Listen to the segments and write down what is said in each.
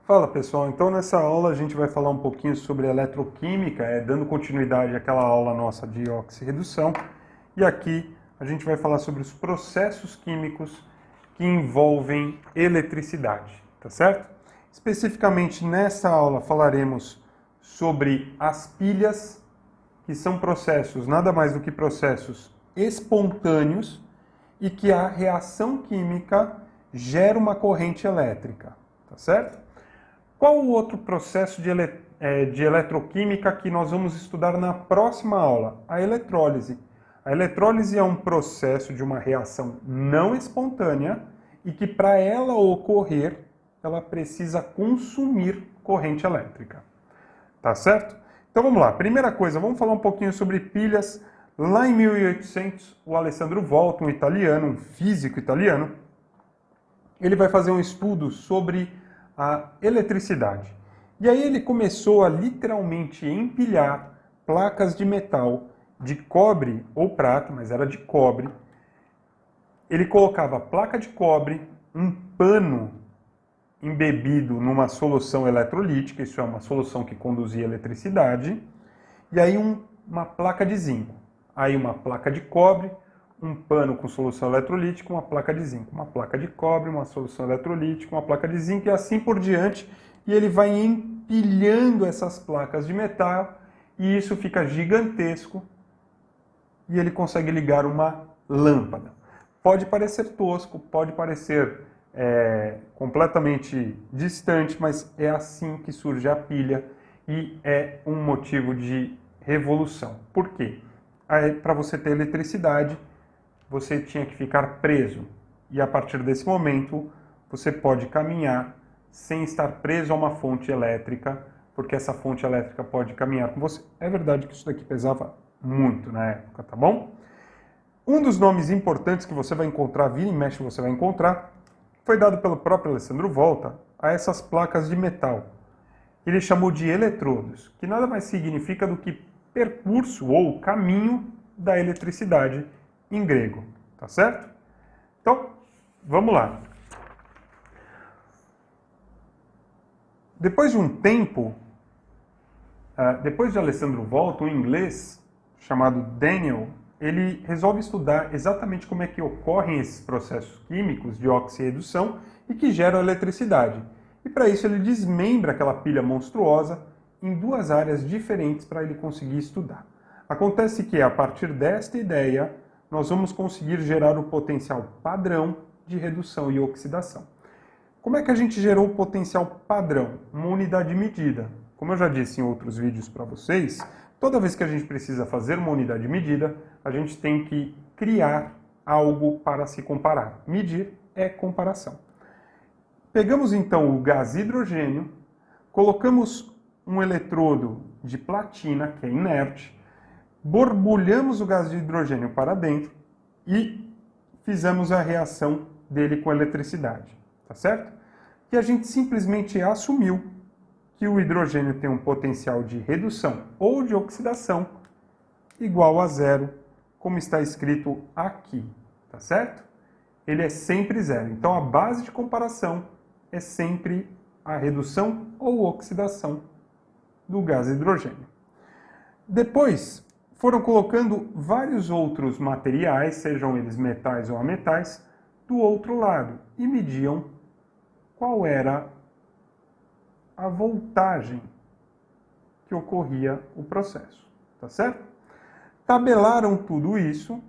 Fala pessoal, então nessa aula a gente vai falar um pouquinho sobre eletroquímica, dando continuidade àquela aula nossa de oxirredução. E aqui a gente vai falar sobre os processos químicos que envolvem eletricidade, tá certo? Especificamente nessa aula falaremos sobre as pilhas, que são processos nada mais do que processos espontâneos e que a reação química gera uma corrente elétrica, tá certo? Qual o outro processo de eletroquímica que nós vamos estudar na próxima aula? A eletrólise. A eletrólise é um processo de uma reação não espontânea e que, para ela ocorrer, ela precisa consumir corrente elétrica. Tá certo? Então vamos lá. Primeira coisa, vamos falar um pouquinho sobre pilhas. Lá em 1800, o Alessandro Volta, um italiano, um físico italiano, ele vai fazer um estudo sobre a eletricidade. E aí ele começou a literalmente empilhar placas de metal, de cobre ou prata, mas era de cobre. Ele colocava a placa de cobre, um pano embebido numa solução eletrolítica, isso é uma solução que conduzia eletricidade, e aí uma placa de zinco. Aí uma placa de cobre, um pano com solução eletrolítica, uma placa de zinco, uma placa de cobre, uma solução eletrolítica, uma placa de zinco e assim por diante. E ele vai empilhando essas placas de metal e isso fica gigantesco e ele consegue ligar uma lâmpada. Pode parecer tosco, pode parecer completamente distante, mas é assim que surge a pilha e é um motivo de revolução. Por quê? Para você ter eletricidade, você tinha que ficar preso. E a partir desse momento, você pode caminhar sem estar preso a uma fonte elétrica, porque essa fonte elétrica pode caminhar com você. É verdade que isso daqui pesava muito na época, tá bom? Um dos nomes importantes que você vai encontrar, vira e mexe você vai encontrar, foi dado pelo próprio Alessandro Volta a essas placas de metal. Ele chamou de eletrodos, que nada mais significa do que percurso ou caminho da eletricidade em grego, tá certo? Então, vamos lá. Depois de um tempo, depois de Alessandro Volta, um inglês chamado Daniel, ele resolve estudar exatamente como é que ocorrem esses processos químicos de oxirredução e que geram eletricidade. E para isso ele desmembra aquela pilha monstruosa em duas áreas diferentes para ele conseguir estudar. Acontece que, a partir desta ideia, nós vamos conseguir gerar o potencial padrão de redução e oxidação. Como é que a gente gerou o potencial padrão? Uma unidade de medida. Como eu já disse em outros vídeos para vocês, toda vez que a gente precisa fazer uma unidade de medida, a gente tem que criar algo para se comparar. Medir é comparação. Pegamos então o gás hidrogênio, colocamos um eletrodo de platina, que é inerte, borbulhamos o gás de hidrogênio para dentro e fizemos a reação dele com a eletricidade, tá certo? E a gente simplesmente assumiu que o hidrogênio tem um potencial de redução ou de oxidação igual a zero, como está escrito aqui, tá certo? Ele é sempre zero. Então a base de comparação é sempre a redução ou oxidação do gás hidrogênio. Depois, foram colocando vários outros materiais, sejam eles metais ou ametais, do outro lado e mediam qual era a voltagem que ocorria o processo, tá certo? Tabelaram tudo isso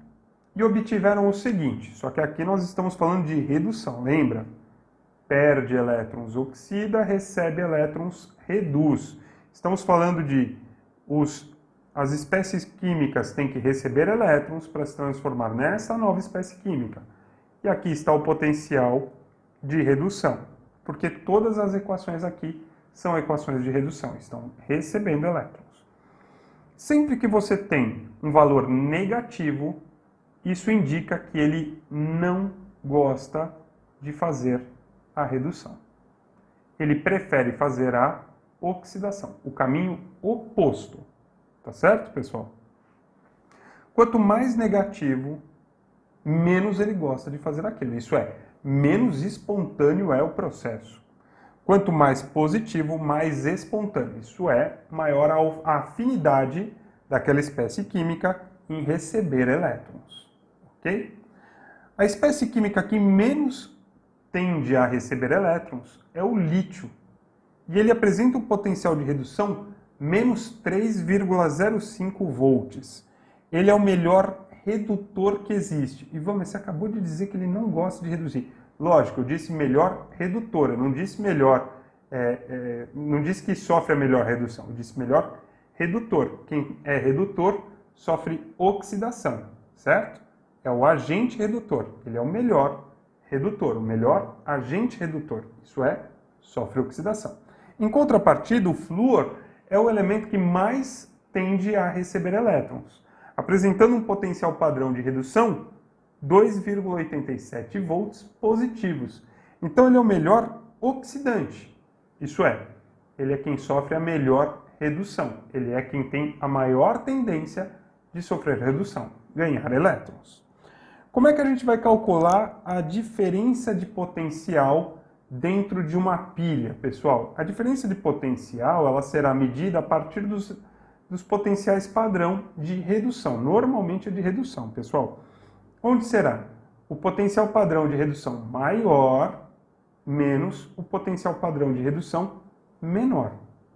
e obtiveram o seguinte, só que aqui nós estamos falando de redução, lembra? Perde elétrons, oxida, recebe elétrons, reduz. Estamos falando de as espécies químicas têm que receber elétrons para se transformar nessa nova espécie química. E aqui está o potencial de redução, porque todas as equações aqui são equações de redução, estão recebendo elétrons. Sempre que você tem um valor negativo, isso indica que ele não gosta de fazer a redução. Ele prefere fazer a oxidação, o caminho oposto. Tá certo, pessoal? Quanto mais negativo, menos ele gosta de fazer aquilo. Isso é, menos espontâneo é o processo. Quanto mais positivo, mais espontâneo. Isso é, maior a afinidade daquela espécie química em receber elétrons. Ok? A espécie química que menos tende a receber elétrons é o lítio. E ele apresenta um potencial de redução menos 3,05 volts. Ele é o melhor redutor que existe. E você acabou de dizer que ele não gosta de reduzir. Lógico, eu disse melhor redutor, eu não disse melhor, não disse que sofre a melhor redução, eu disse melhor redutor. Quem é redutor sofre oxidação, certo? É o agente redutor, ele é o melhor redutor, o melhor agente redutor, isso é, sofre oxidação. Em contrapartida, o flúor é o elemento que mais tende a receber elétrons, apresentando um potencial padrão de redução 2,87 volts positivos. Então ele é o melhor oxidante, isso é, ele é quem sofre a melhor redução, ele é quem tem a maior tendência de sofrer redução, ganhar elétrons. Como é que a gente vai calcular a diferença de potencial dentro de uma pilha, pessoal? A diferença de potencial ela será medida a partir dos potenciais padrão de redução. Normalmente é de redução, pessoal. Onde será? O potencial padrão de redução maior menos o potencial padrão de redução menor,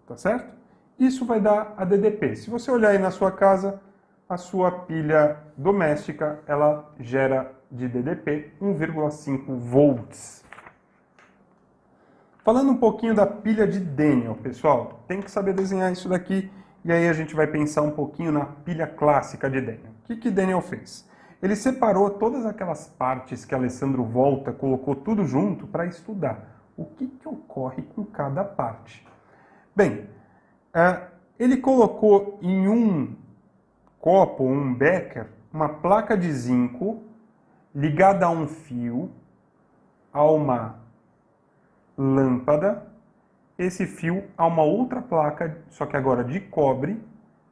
tá certo? Isso vai dar a DDP. Se você olhar aí na sua casa, a sua pilha doméstica, ela gera de DDP 1,5 volts. Falando um pouquinho da pilha de Daniell, pessoal, tem que saber desenhar isso daqui e aí a gente vai pensar um pouquinho na pilha clássica de Daniell. O que Daniell fez? Ele separou todas aquelas partes que Alessandro Volta colocou tudo junto para estudar o que ocorre com cada parte. Bem, ele colocou em um copo, um becker, uma placa de zinco ligada a um fio, a uma lâmpada, esse fio a uma outra placa, só que agora de cobre,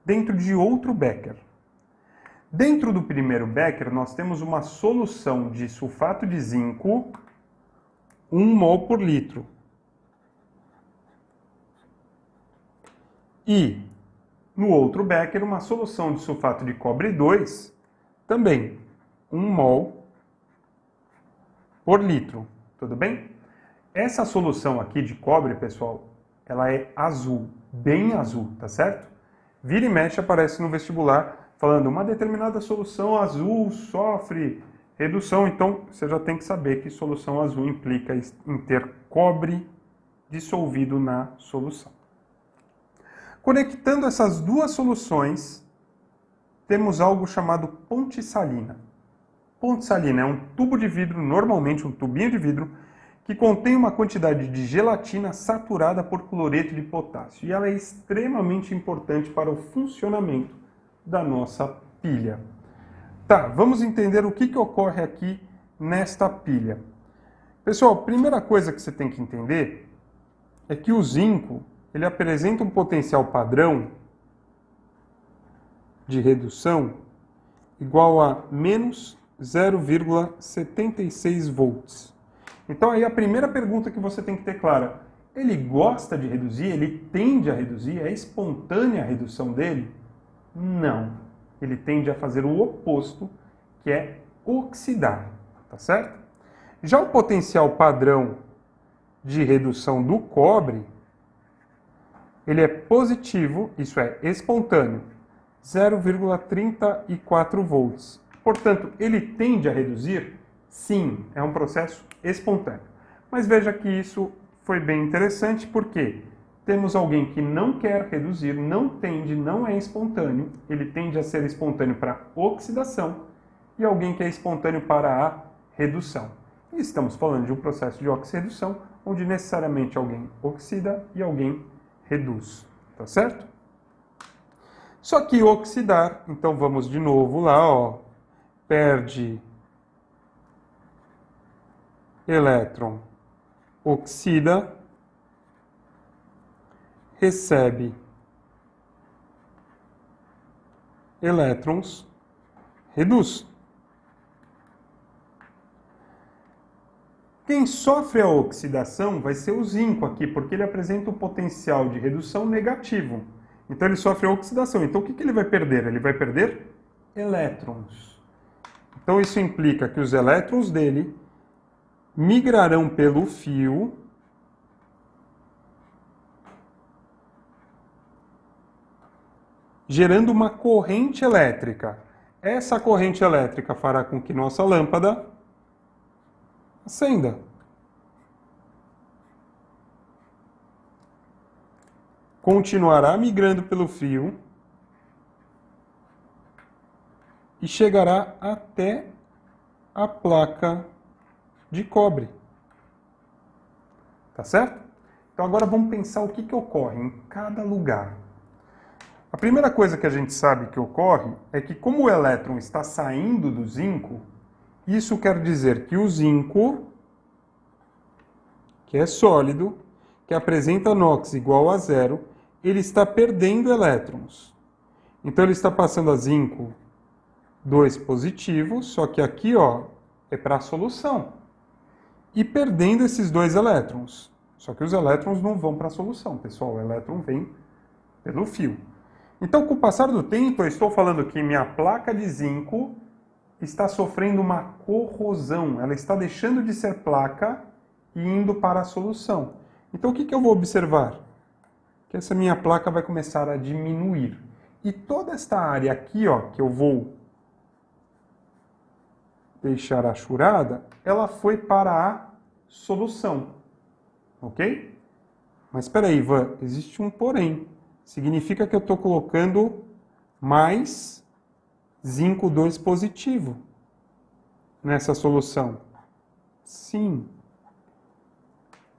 dentro de outro becker. Dentro do primeiro becker, nós temos uma solução de sulfato de zinco, 1 mol por litro. E no outro becker, uma solução de sulfato de cobre 2, também 1 mol por litro. Tudo bem? Essa solução aqui de cobre, pessoal, ela é azul, bem azul, tá certo? Vira e mexe aparece no vestibular falando uma determinada solução azul sofre redução, então você já tem que saber que solução azul implica em ter cobre dissolvido na solução. Conectando essas duas soluções, temos algo chamado ponte salina. Ponte salina é um tubo de vidro, normalmente um tubinho de vidro, que contém uma quantidade de gelatina saturada por cloreto de potássio. E ela é extremamente importante para o funcionamento da nossa pilha. Tá, vamos entender o que ocorre aqui nesta pilha. Pessoal, a primeira coisa que você tem que entender é que o zinco ele apresenta um potencial padrão de redução igual a menos 0,76 volts. Então aí a primeira pergunta que você tem que ter clara, ele gosta de reduzir? Ele tende a reduzir? É espontânea a redução dele? Não. Ele tende a fazer o oposto, que é oxidar, tá certo? Já o potencial padrão de redução do cobre, ele é positivo, isso é, espontâneo, 0,34 volts. Portanto, ele tende a reduzir? Sim, é um processo espontâneo. Mas veja que isso foi bem interessante, porque temos alguém que não quer reduzir, não tende, não é espontâneo, ele tende a ser espontâneo para oxidação, e alguém que é espontâneo para a redução. E estamos falando de um processo de oxirredução, onde necessariamente alguém oxida e alguém reduz, tá certo? Só que oxidar, então vamos de novo lá, ó, perde elétron, oxida, recebe elétrons, reduz. Quem sofre a oxidação vai ser o zinco aqui, porque ele apresenta um potencial de redução negativo. Então ele sofre a oxidação. Então o que ele vai perder? Ele vai perder elétrons. Então isso implica que os elétrons dele migrarão pelo fio gerando uma corrente elétrica. Essa corrente elétrica fará com que nossa lâmpada acenda. Continuará migrando pelo fio e chegará até a placa de cobre. Tá certo? Então agora vamos pensar o que ocorre em cada lugar. A primeira coisa que a gente sabe que ocorre é que, como o elétron está saindo do zinco, isso quer dizer que o zinco, que é sólido, que apresenta NOx igual a 0, ele está perdendo elétrons. Então ele está passando a zinco 2 positivo, só que aqui ó, é para a solução. E perdendo esses 2 elétrons. Só que os elétrons não vão para a solução, pessoal. O elétron vem pelo fio. Então, com o passar do tempo, eu estou falando que minha placa de zinco está sofrendo uma corrosão. Ela está deixando de ser placa e indo para a solução. Então, o que eu vou observar? Que essa minha placa vai começar a diminuir. E toda esta área aqui, ó, que eu vou deixar achurada, ela foi para a solução. Ok? Mas espera aí, Ivan, existe um porém. Significa que eu estou colocando mais zinco 2 positivo nessa solução. Sim.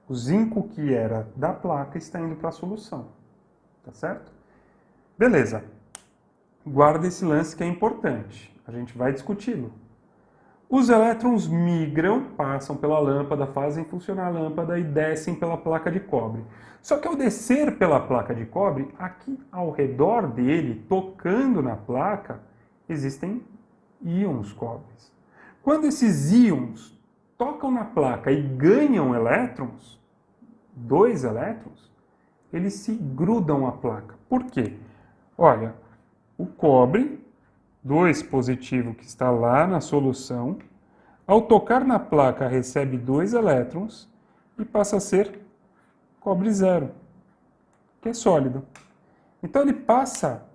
O zinco que era da placa está indo para a solução. Tá certo? Beleza. Guarda esse lance que é importante. A gente vai discuti-lo. Os elétrons migram, passam pela lâmpada, fazem funcionar a lâmpada e descem pela placa de cobre. Só que ao descer pela placa de cobre, aqui ao redor dele, tocando na placa, existem íons cobres. Quando esses íons tocam na placa e ganham elétrons, 2 elétrons, eles se grudam à placa. Por quê? Olha, o cobre 2 positivo que está lá na solução, ao tocar na placa recebe 2 elétrons e passa a ser cobre 0, que é sólido. Então ele passa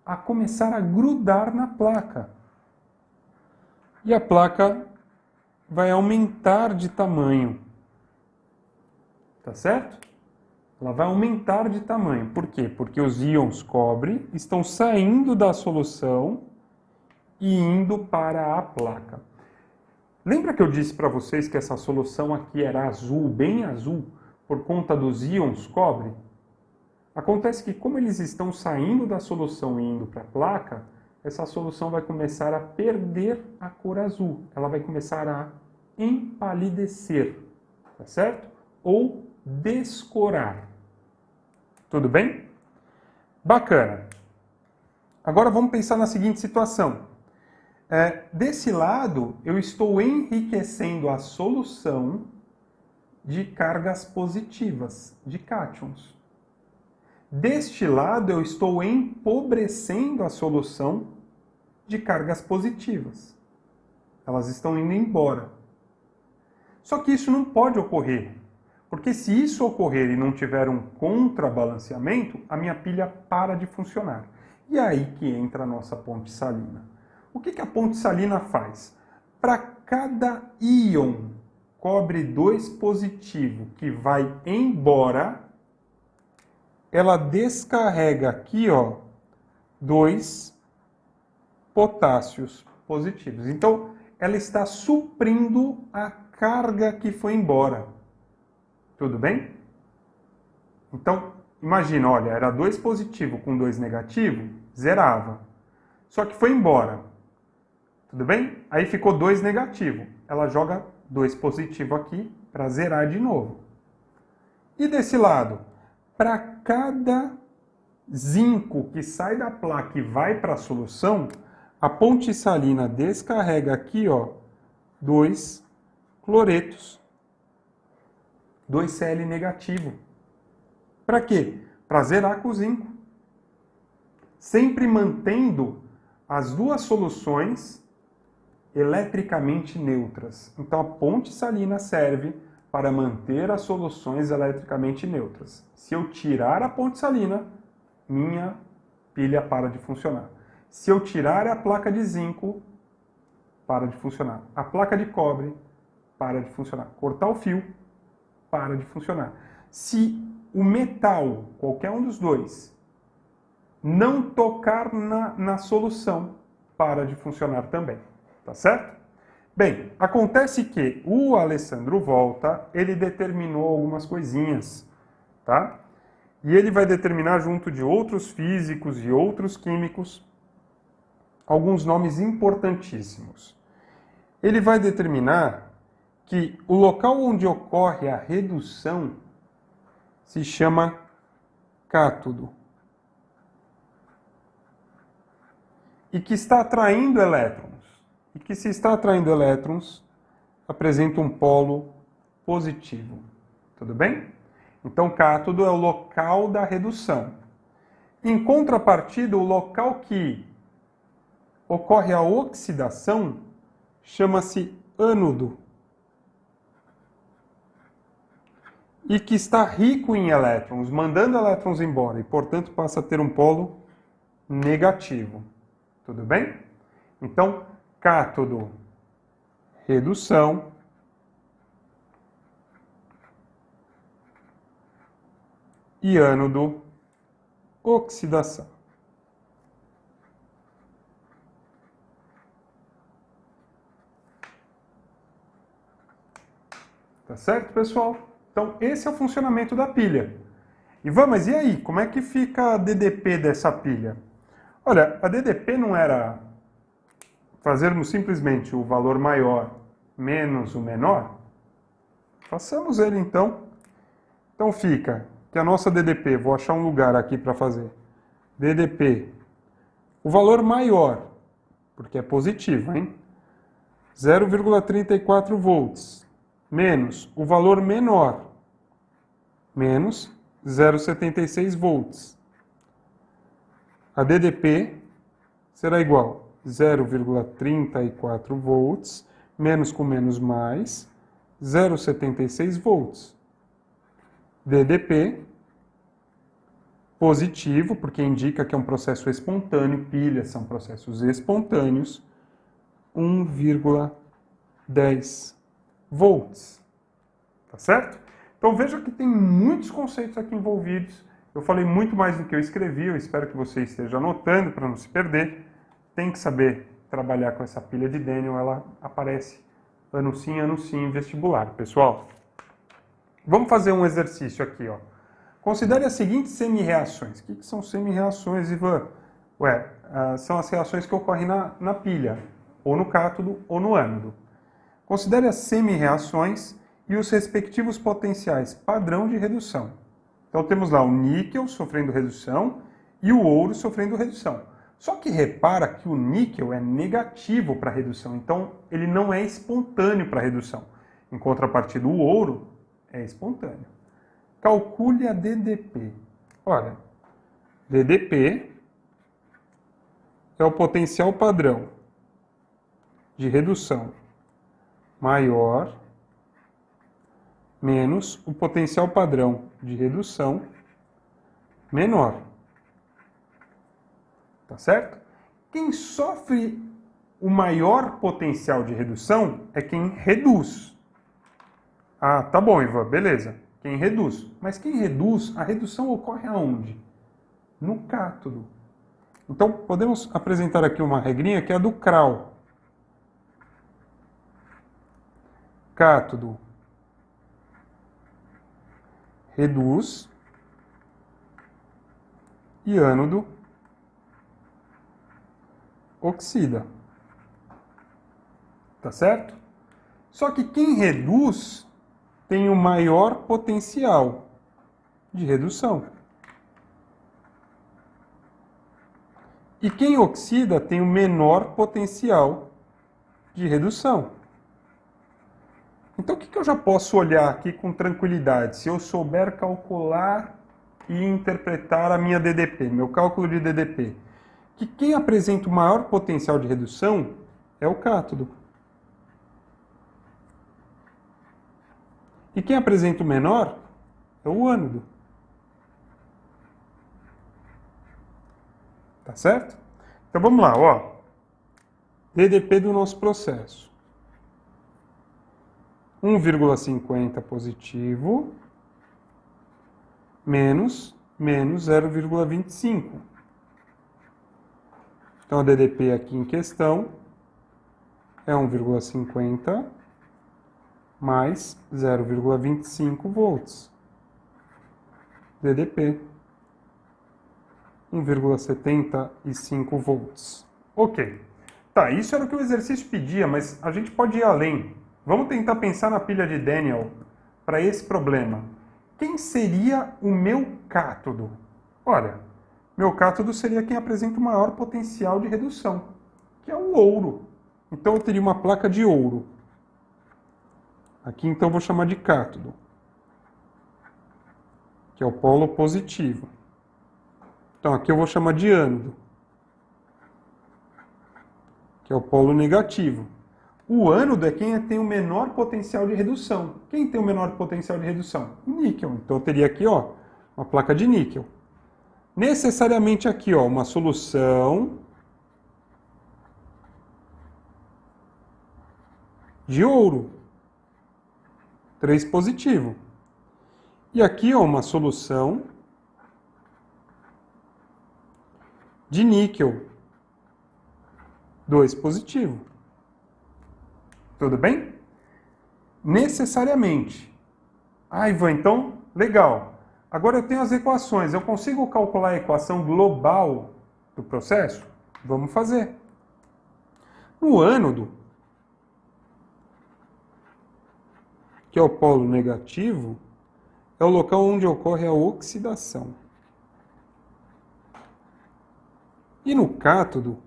a começar a grudar na placa. E a placa vai aumentar de tamanho. Tá certo? Ela vai aumentar de tamanho. Por quê? Porque os íons cobre estão saindo da solução e indo para a placa. Lembra que eu disse para vocês que essa solução aqui era azul, bem azul, por conta dos íons cobre? Acontece que, como eles estão saindo da solução e indo para a placa, essa solução vai começar a perder a cor azul. Ela vai começar a empalidecer, tá certo? Ou descorar. Tudo bem? Bacana. Agora vamos pensar na seguinte situação. Desse lado, eu estou enriquecendo a solução de cargas positivas, de cátions. Deste lado, eu estou empobrecendo a solução de cargas positivas. Elas estão indo embora. Só que isso não pode ocorrer, porque se isso ocorrer e não tiver um contrabalanceamento, a minha pilha para de funcionar. E é aí que entra a nossa ponte salina. O que a ponte salina faz? Para cada íon cobre 2 positivo que vai embora, ela descarrega aqui, ó, 2 potássios positivos. Então, ela está suprindo a carga que foi embora. Tudo bem? Então, imagina, olha, era 2 positivo com 2 negativo, zerava. Só que foi embora. Tudo bem? Aí ficou 2 negativo. Ela joga 2 positivo aqui para zerar de novo. E desse lado, para cada zinco que sai da placa e vai para a solução, a ponte salina descarrega aqui, ó, 2 cloretos 2Cl negativo. Para quê? Para zerar com o zinco. Sempre mantendo as duas soluções eletricamente neutras. Então a ponte salina serve para manter as soluções eletricamente neutras. Se eu tirar a ponte salina, minha pilha para de funcionar. Se eu tirar a placa de zinco, para de funcionar. A placa de cobre, para de funcionar. Cortar o fio, para de funcionar. Se o metal, qualquer um dos dois, não tocar na solução, para de funcionar também. Tá certo? Bem, acontece que o Alessandro Volta, ele determinou algumas coisinhas, tá? E ele vai determinar, junto de outros físicos e outros químicos, alguns nomes importantíssimos. Ele vai determinar que o local onde ocorre a redução se chama cátodo. E que está atraindo elétrons. E que, se está atraindo elétrons, apresenta um polo positivo. Tudo bem? Então, cátodo é o local da redução. Em contrapartida, o local que ocorre a oxidação chama-se ânodo. E que está rico em elétrons, mandando elétrons embora, e, portanto, passa a ter um polo negativo. Tudo bem? Então, cátodo, redução. E ânodo, oxidação. Tá certo, pessoal? Então, esse é o funcionamento da pilha. Mas e aí? Como é que fica a DDP dessa pilha? Olha, a DDP não era fazermos simplesmente o valor maior menos o menor? Façamos ele, então. Então, fica que a nossa DDP, vou achar um lugar aqui para fazer. DDP, o valor maior, porque é positivo, hein? 0,34 volts, menos o valor menor, menos 0,76 volts. A DDP será igual a 0,34 volts, menos com menos mais, 0,76 volts. DDP, positivo, porque indica que é um processo espontâneo, pilhas são processos espontâneos, 1,10 volts. Tá certo? Então veja que tem muitos conceitos aqui envolvidos. Eu falei muito mais do que eu escrevi, eu espero que você esteja anotando para não se perder. Tem que saber trabalhar com essa pilha de Daniel, ela aparece ano sim em vestibular, pessoal. Vamos fazer um exercício aqui, ó. Considere as seguintes semi-reações. O que são semi-reações, Ivan? São as reações que ocorrem na pilha, ou no cátodo ou no ânodo. Considere as semi-reações e os respectivos potenciais padrão de redução. Então temos lá o níquel sofrendo redução e o ouro sofrendo redução. Só que repara que o níquel é negativo para redução, então ele não é espontâneo para redução. Em contrapartida, o ouro é espontâneo. Calcule a DDP. Olha, DDP é o potencial padrão de redução maior menos o potencial padrão de redução menor. Tá certo? Quem sofre o maior potencial de redução é quem reduz. Ah, tá bom, Ivan, beleza. Quem reduz. Mas quem reduz, a redução ocorre aonde? No cátodo. Então, podemos apresentar aqui uma regrinha que é a do Kral. Cátodo reduz e ânodo oxida. Tá certo? Só que quem reduz tem o maior potencial de redução. E quem oxida tem o menor potencial de redução. Então, Então, o que eu já posso olhar aqui com tranquilidade? Se eu souber calcular e interpretar a minha DDP, meu cálculo de DDP, que quem apresenta o maior potencial de redução é o cátodo. E quem apresenta o menor é o ânodo. Tá certo? Então vamos lá, ó. DDP do nosso processo. 1,50 positivo menos 0,25. Então, a DDP aqui em questão é 1,50 mais 0,25 volts. DDP, 1,75 volts. Ok. Tá, isso era o que o exercício pedia, mas a gente pode ir além. Vamos tentar pensar na pilha de Daniell para esse problema. Quem seria o meu cátodo? Olha, meu cátodo seria quem apresenta o maior potencial de redução, que é o ouro. Então eu teria uma placa de ouro. Aqui então eu vou chamar de cátodo, que é o polo positivo. Então aqui eu vou chamar de ânodo, que é o polo negativo. O ânodo é quem tem o menor potencial de redução. Quem tem o menor potencial de redução? Níquel. Então eu teria aqui, ó, uma placa de níquel. Necessariamente aqui, ó, uma solução de ouro. 3 positivo. E aqui, ó, uma solução de níquel. 2 positivo. Tudo bem? Necessariamente. Ah, Ivan, então, legal. Agora eu tenho as equações. Eu consigo calcular a equação global do processo? Vamos fazer. No ânodo, que é o polo negativo, é o local onde ocorre a oxidação. E no cátodo,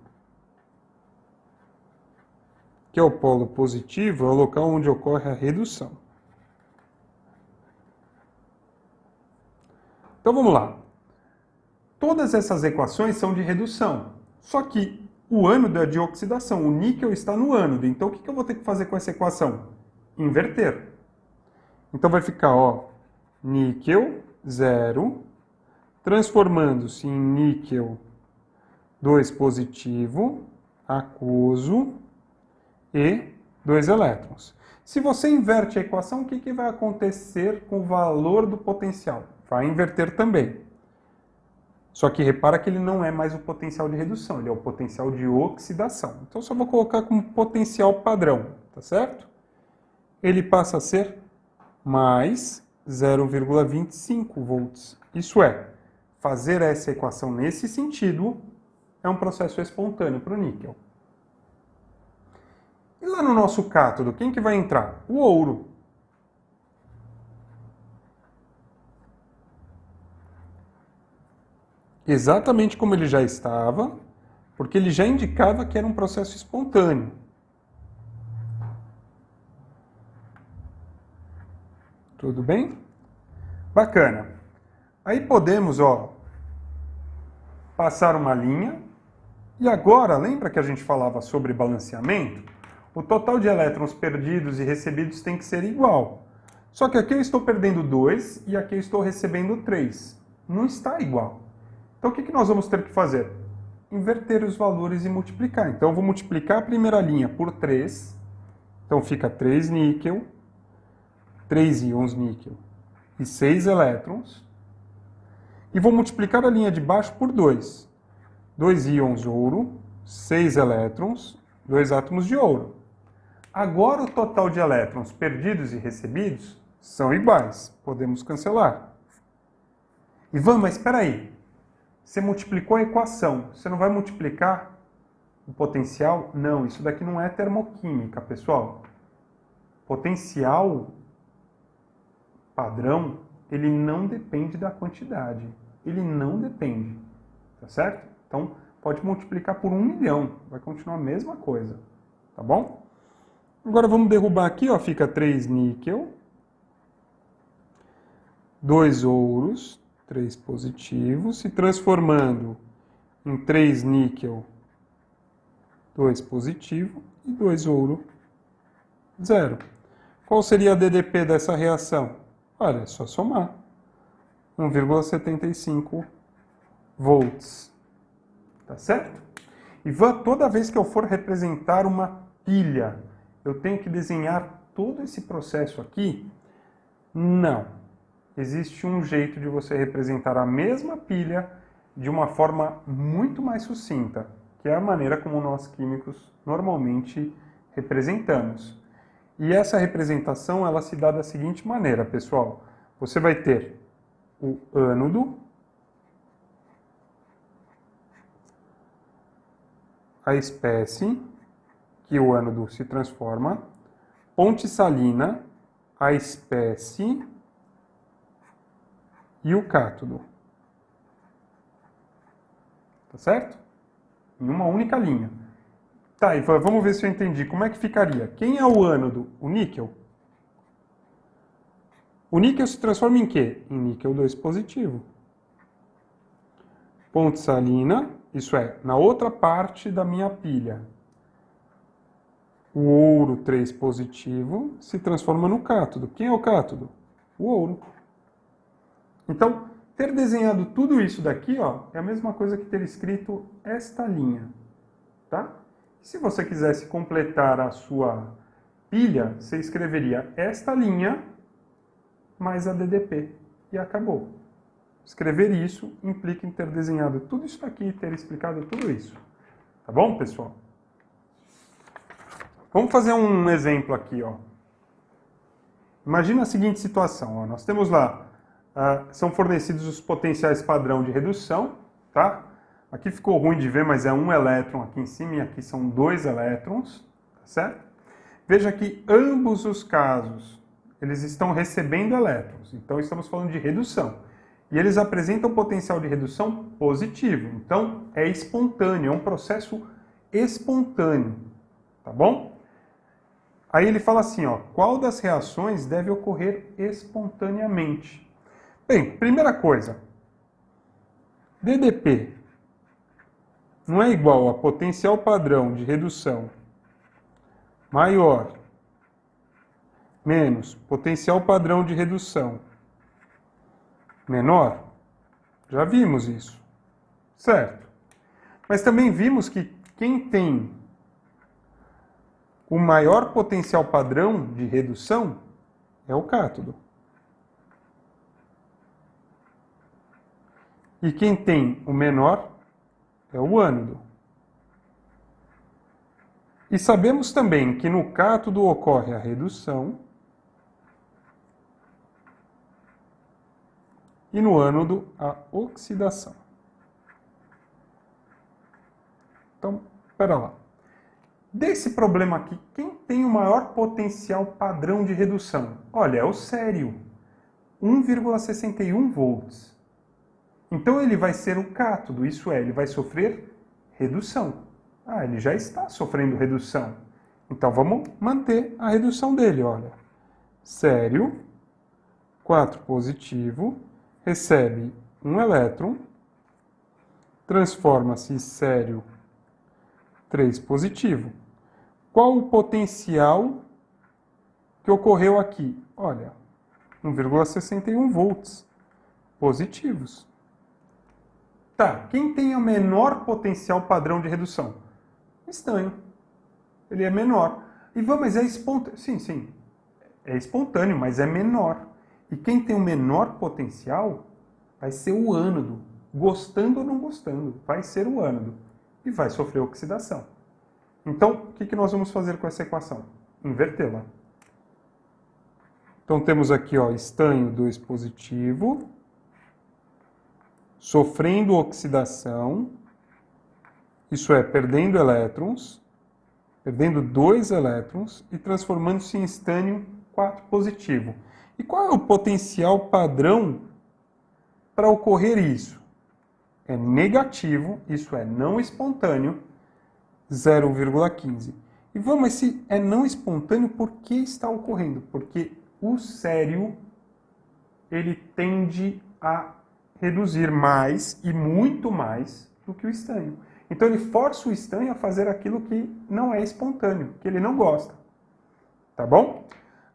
que é o polo positivo, é o local onde ocorre a redução. Então vamos lá. Todas essas equações são de redução, só que o ânodo é de oxidação, o níquel está no ânodo. Então o que eu vou ter que fazer com essa equação? Inverter. Então vai ficar, ó, níquel 0, transformando-se em níquel 2 positivo, aquoso, e 2 elétrons. Se você inverte a equação, o que vai acontecer com o valor do potencial? Vai inverter também. Só que repara que ele não é mais o potencial de redução, ele é o potencial de oxidação. Então só vou colocar como potencial padrão, tá certo? Ele passa a ser mais 0,25 volts. Isso é, fazer essa equação nesse sentido é um processo espontâneo para o níquel. E lá no nosso cátodo, quem que vai entrar? O ouro. Exatamente como ele já estava, porque ele já indicava que era um processo espontâneo. Tudo bem? Bacana. Aí podemos, ó, passar uma linha. E agora, lembra que a gente falava sobre balanceamento? O total de elétrons perdidos e recebidos tem que ser igual. Só que aqui eu estou perdendo 2 e aqui eu estou recebendo 3. Não está igual. Então o que nós vamos ter que fazer? Inverter os valores e multiplicar. Então eu vou multiplicar a primeira linha por 3. Então fica 3 níquel, 3 íons níquel e 6 elétrons. E vou multiplicar a linha de baixo por 2. 2 íons ouro, 6 elétrons, 2 átomos de ouro. Agora o total de elétrons perdidos e recebidos são iguais. Podemos cancelar. Ivan, mas espera aí. Você multiplicou a equação. Você não vai multiplicar o potencial? Não, isso daqui não é termoquímica, pessoal. Potencial padrão, ele não depende da quantidade. Ele não depende. Tá certo? Então, pode multiplicar por 1 milhão. Vai continuar a mesma coisa. Tá bom? Agora vamos derrubar aqui, ó, fica 3 níquel, 2 ouros, 3 positivos, se transformando em 3 níquel, 2 positivo e 2 ouro, 0. Qual seria a DDP dessa reação? Olha, é só somar. 1,75 volts. Tá certo? E toda vez que eu for representar uma pilha, eu tenho que desenhar todo esse processo aqui? Não. Existe um jeito de você representar a mesma pilha de uma forma muito mais sucinta, que é a maneira como nós químicos normalmente representamos. E essa representação ela se dá da seguinte maneira, pessoal. Você vai ter o ânodo, a espécie, que o ânodo se transforma, ponte salina, a espécie e o cátodo. Tá certo? Em uma única linha. Tá, e vamos ver se eu entendi. Como é que ficaria? Quem é o ânodo? O níquel. O níquel se transforma em quê? Em níquel 2 positivo. Ponte salina, isso é, na outra parte da minha pilha. O ouro 3 positivo se transforma no cátodo. Quem é o cátodo? O ouro. Então, ter desenhado tudo isso daqui, ó, é a mesma coisa que ter escrito esta linha, tá? Se você quisesse completar a sua pilha, você escreveria esta linha mais a DDP e acabou. Escrever isso implica em ter desenhado tudo isso aqui e ter explicado tudo isso. Tá bom, pessoal? Vamos fazer um exemplo aqui, ó. Imagina a seguinte situação, ó. Nós temos lá, são fornecidos os potenciais padrão de redução, tá? Aqui ficou ruim de ver, mas é um elétron aqui em cima e aqui são 2 elétrons, tá certo? Veja que ambos os casos, eles estão recebendo elétrons, então estamos falando de redução. E eles apresentam potencial de redução positivo, então é espontâneo, é um processo espontâneo, tá bom? Aí ele fala assim, ó, qual das reações deve ocorrer espontaneamente? Bem, primeira coisa, DDP não é igual a potencial padrão de redução maior menos potencial padrão de redução menor? Já vimos isso, certo? Mas também vimos que quem tem o maior potencial padrão de redução é o cátodo. E quem tem o menor é o ânodo. E sabemos também que no cátodo ocorre a redução e no ânodo a oxidação. Então, espera lá. Desse problema aqui, quem tem o maior potencial padrão de redução? Olha, é o sério, 1,61 volts. Então ele vai ser o cátodo, isso é, ele vai sofrer redução. Ah, ele já está sofrendo redução. Então vamos manter a redução dele, olha. Sério, 4 positivo, recebe um elétron, transforma-se em sério 3 positivo. Qual o potencial que ocorreu aqui? Olha, 1,61 volts positivos. Tá, quem tem o menor potencial padrão de redução? Estanho. Ele é menor. E vamos, mas é espontâneo. Sim, é espontâneo, mas é menor. E quem tem o menor potencial vai ser o ânodo. Gostando ou não gostando, vai ser o ânodo. E vai sofrer oxidação. Então, o que nós vamos fazer com essa equação? Invertê-la. Então temos aqui, ó, estanho 2 positivo, sofrendo oxidação, isso é, perdendo elétrons, perdendo 2 elétrons e transformando-se em estânio 4 positivo. E qual é o potencial padrão para ocorrer isso? É negativo, isso é, não espontâneo, 0,15. E vamos, esse é não espontâneo, por que está ocorrendo? Porque o sério, ele tende a reduzir mais e muito mais do que o estanho. Então ele força o estanho a fazer aquilo que não é espontâneo, que ele não gosta. Tá bom?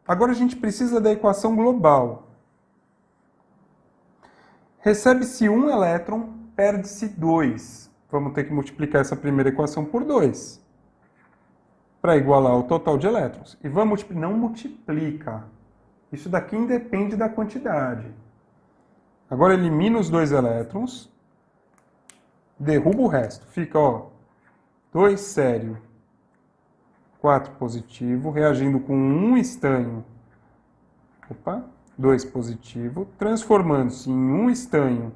Agora a gente precisa da equação global. Recebe-se 1 elétron, perde-se 2. Vamos ter que multiplicar essa primeira equação por 2. Para igualar o total de elétrons. E vamos não multiplica. Isso daqui independe da quantidade. Agora elimina os 2 elétrons. Derruba o resto. Fica, ó, 2 sério, 4 positivo, reagindo com 1 estanho. 2 positivo, transformando-se em 1 estanho,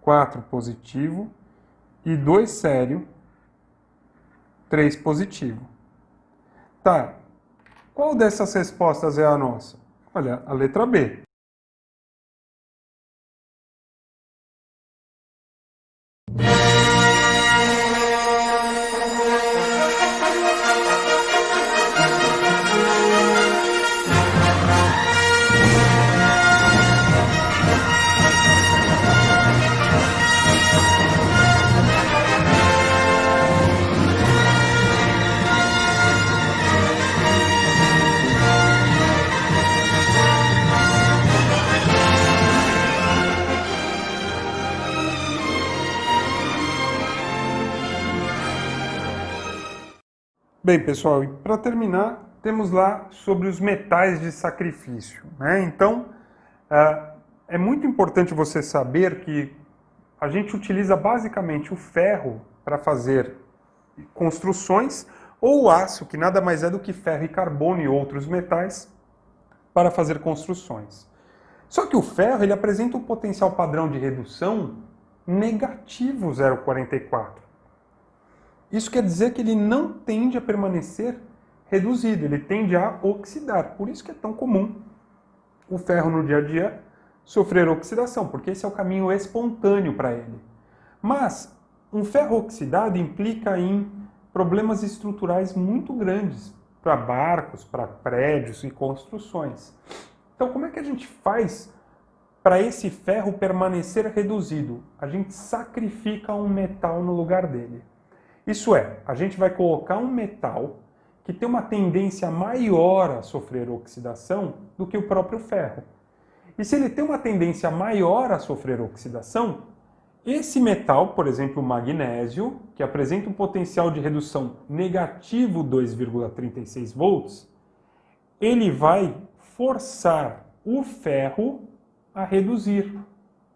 4 positivo, e 2 sério, 3 positivo. Tá, qual dessas respostas é a nossa? Olha, a letra B. Bem, pessoal, e para terminar, temos lá sobre os metais de sacrifício, né? Então, é muito importante você saber que a gente utiliza basicamente o ferro para fazer construções, ou o aço, que nada mais é do que ferro e carbono e outros metais, para fazer construções. Só que o ferro ele apresenta um potencial padrão de redução negativo 0,44. Isso quer dizer que ele não tende a permanecer reduzido, ele tende a oxidar. Por isso que é tão comum o ferro no dia a dia sofrer oxidação, porque esse é o caminho espontâneo para ele. Mas um ferro oxidado implica em problemas estruturais muito grandes para barcos, para prédios e construções. Então, como é que a gente faz para esse ferro permanecer reduzido? A gente sacrifica um metal no lugar dele. Isso é, a gente vai colocar um metal que tem uma tendência maior a sofrer oxidação do que o próprio ferro. E se ele tem uma tendência maior a sofrer oxidação, esse metal, por exemplo, o magnésio, que apresenta um potencial de redução negativo 2,36 volts, ele vai forçar o ferro a reduzir,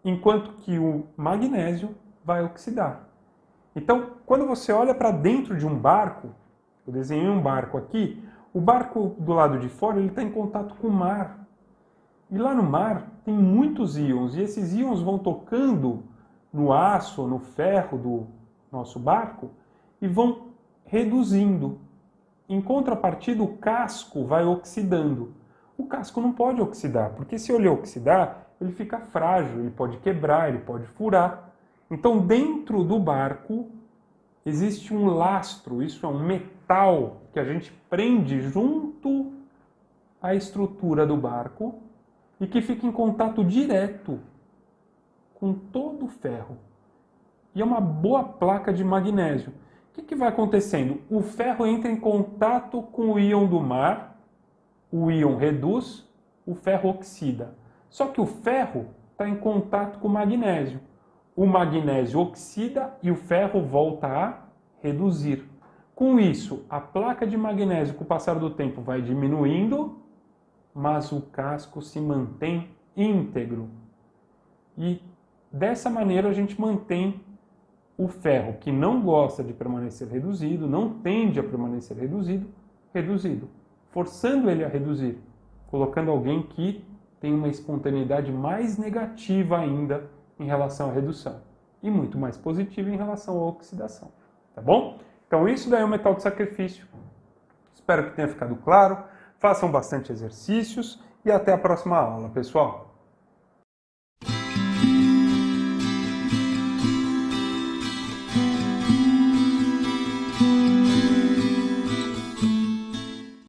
enquanto que o magnésio vai oxidar. Então, quando você olha para dentro de um barco, eu desenhei um barco aqui, o barco do lado de fora ele está em contato com o mar. E lá no mar tem muitos íons, e esses íons vão tocando no aço, no ferro do nosso barco, e vão reduzindo. Em contrapartida, o casco vai oxidando. O casco não pode oxidar, porque se ele oxidar, ele fica frágil, ele pode quebrar, ele pode furar. Então, dentro do barco, existe um lastro, isso é um metal que a gente prende junto à estrutura do barco e que fica em contato direto com todo o ferro. E é uma boa placa de magnésio. O que vai acontecendo? O ferro entra em contato com o íon do mar, o íon reduz, o ferro oxida. Só que o ferro está em contato com o magnésio. O magnésio oxida e o ferro volta a reduzir. Com isso, a placa de magnésio, com o passar do tempo, vai diminuindo, mas o casco se mantém íntegro. E dessa maneira a gente mantém o ferro, que não gosta de permanecer reduzido, não tende a permanecer reduzido, forçando ele a reduzir, colocando alguém que tem uma espontaneidade mais negativa ainda em relação à redução e muito mais positiva em relação à oxidação, tá bom? Então isso daí é o metal de sacrifício. Espero que tenha ficado claro. Façam bastante exercícios e até a próxima aula, pessoal.